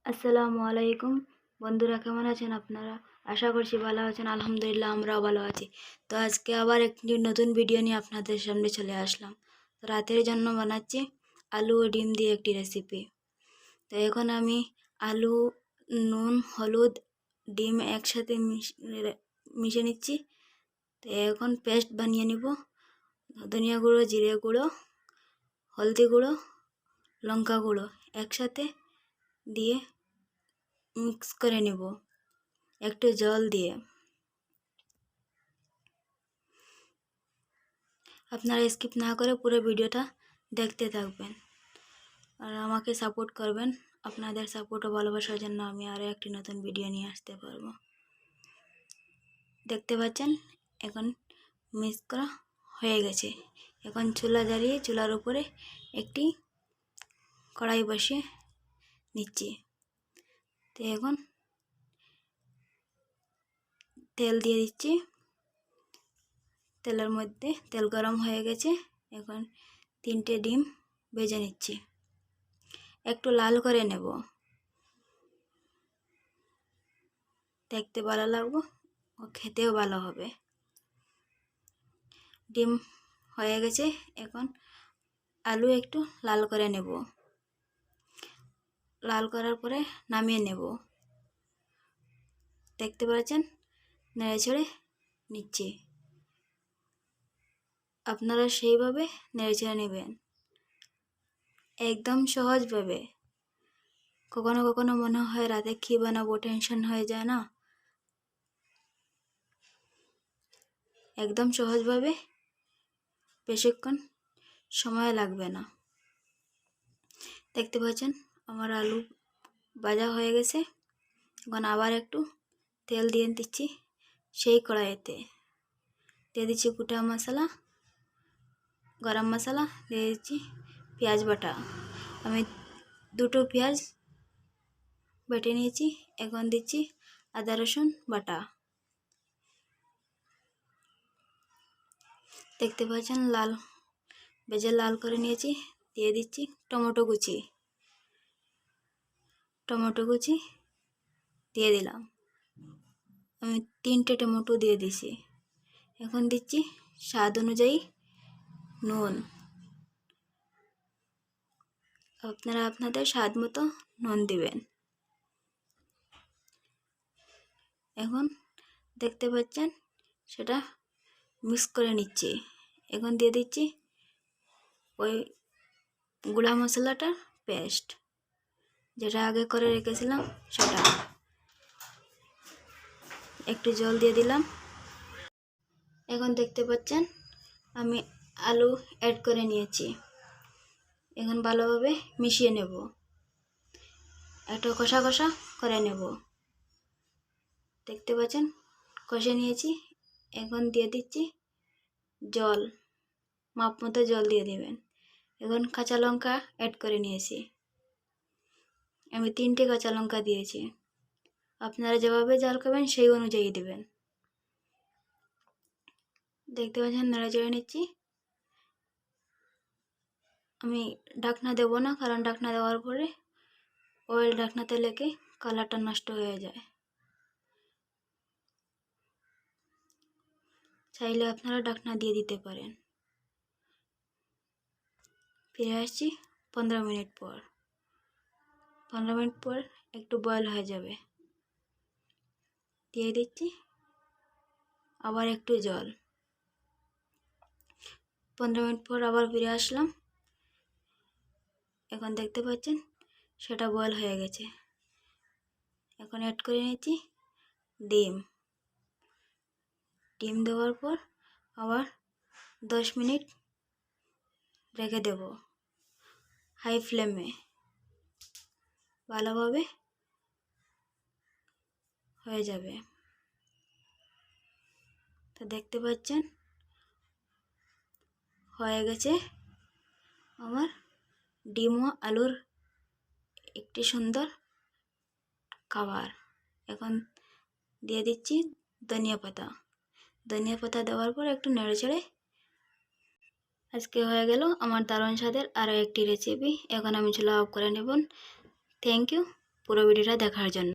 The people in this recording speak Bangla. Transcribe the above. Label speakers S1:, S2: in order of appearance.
S1: আসসালামু আলাইকুম বন্ধুরা, কেমন আছেন আপনারা? আশা করছি ভালো আছেন। আলহামদুলিল্লাহ, আমরাও ভালো আছি। তো আজকে আবার একটি নতুন ভিডিও নিয়ে আপনাদের সামনে চলে আসলাম। তো রাতের জন্য বানাচ্ছি আলু ও ডিম দিয়ে একটি রেসিপি। তো এখন আমি আলু, নুন, হলুদ, ডিম একসাথে মিশিয়ে নিচ্ছি। তো এখন পেস্ট বানিয়ে নিব। ধনিয়া গুঁড়ো, জিরে গুঁড়ো, হলদি গুঁড়ো, লঙ্কা গুঁড়ো একসাথে দিয়ে মিক্স করে নেব একটু জল দিয়ে। আপনারা স্কিপ না করে পুরো ভিডিওটা দেখতে থাকবেন আর আমাকে সাপোর্ট করবেন। আপনাদের সাপোর্ট ও ভালোবাসার জন্য আমি আরও একটি নতুন ভিডিও নিয়ে আসতে পারবো। দেখতে পাচ্ছেন এখন মিক্স করা হয়ে গেছে। এখন চুলা জ্বালিয়ে চুলার উপরে একটি কড়াই বসিয়ে নিচ্ছি। তো এখন তেল দিয়ে দিচ্ছি। তেলের মধ্যে তেল গরম হয়ে গেছে। এখন 3টে ডিম ভেজে নিচ্ছি, একটু লাল করে নেব, দেখতে ভালো লাগবে ও খেতেও ভালো হবে। ডিম হয়ে গেছে। এখন আলু একটু লাল করে নেব, লাল করার পরে নামিয়ে নেব। দেখতে পাচ্ছেন নেড়ে ছেড়ে নিচ্ছি। আপনারা সেইভাবে নেড়ে ছেড়ে নেবেন, একদম সহজভাবে। কখনো কখনো মনে হয় রাতে কী বানাবো, টেনশন হয়ে যায় না? একদম সহজভাবে, বেশিক্ষণ সময় লাগবে না। দেখতে পাচ্ছেন আমার আলু ভাজা হয়ে গেছে। এখন আবার একটু তেল দিয়ে দিচ্ছি সেই কড়াইতে। দিয়ে দিচ্ছি গোটা মশলা, গরম মশলা, দিয়ে দিচ্ছি পেঁয়াজ বাটা। আমি 2টো পেঁয়াজ বেটে নিয়েছি। এখন দিচ্ছি আদা রসুন বাটা। দেখতে পাচ্ছেন ভেজে লাল করে নিয়েছি। দিয়ে দিচ্ছি টমেটো কুচি দিয়ে দিলাম। আমি 3টে টমেটো দিয়ে দিছি। এখন দিচ্ছি স্বাদ অনুযায়ী নুন। আপনারা আপনাদের স্বাদ মতো নুন দিবেন। এখন দেখতে পাচ্ছেন সেটা মিক্স করে নিচ্ছি। এখন দিয়ে দিচ্ছি ওই গুঁড়া মশলাটার পেস্ট, যেটা আগে করে রেখেছিলাম সেটা। একটু জল দিয়ে দিলাম। এখন দেখতে পাচ্ছেন আমি আলু অ্যাড করে নিয়েছি। এখন ভালোভাবে মিশিয়ে নেব, একটু কষা কষা করে নেব। দেখতে পাচ্ছেন কষে নিয়েছি। এখন দিয়ে দিচ্ছি জল, মাপ মতো জল দিয়ে দেবেন। এখন কাঁচা লঙ্কা অ্যাড করে নিয়েছি। আমি 3টে কাঁচা লঙ্কা দিয়েছি। আপনারা যেভাবে ঝাল খাবেন সেই অনুযায়ী দেবেন। দেখতে পাচ্ছেন নেড়েচেড়ে নিচ্ছি। আমি ঢাকনা দেব না, কারণ ঢাকনা দেওয়ার পরে অয়েল ঢাকনাতে লেগে কালারটা নষ্ট হয়ে যায়। চাইলে আপনারা ঢাকনা দিয়ে দিতে পারেন। ফিরে আসছি 15 মিনিট পর। 15 মিনিট পর একটু বয়েল হয়ে যাবে। দিয়ে দিচ্ছি আবার একটু জল। 15 মিনিট পর আবার ফিরে আসলাম। এখন দেখতে পাচ্ছেন সেটা বয়েল হয়ে গেছে। এখন অ্যাড করে নিচ্ছি ডিম দেওয়ার পর আবার 10 মিনিট রেখে দেব হাই ফ্লেমে, ভালোভাবে হয়ে যাবে। তো দেখতে পাচ্ছেন হয়ে গেছে আমার ডিম ও আলুর একটি সুন্দর খাবার। এখন দিয়ে দিচ্ছি ধনিয়া পাতা দেওয়ার পর একটু নেড়েচেড়ে। আজকে হয়ে গেল আমার দারুণ স্বাদের আরও একটি রেসিপি। এখন আমি চুলা অফ করে নেব। Thank you. পুরো ভিডিওটা দেখার জন্য।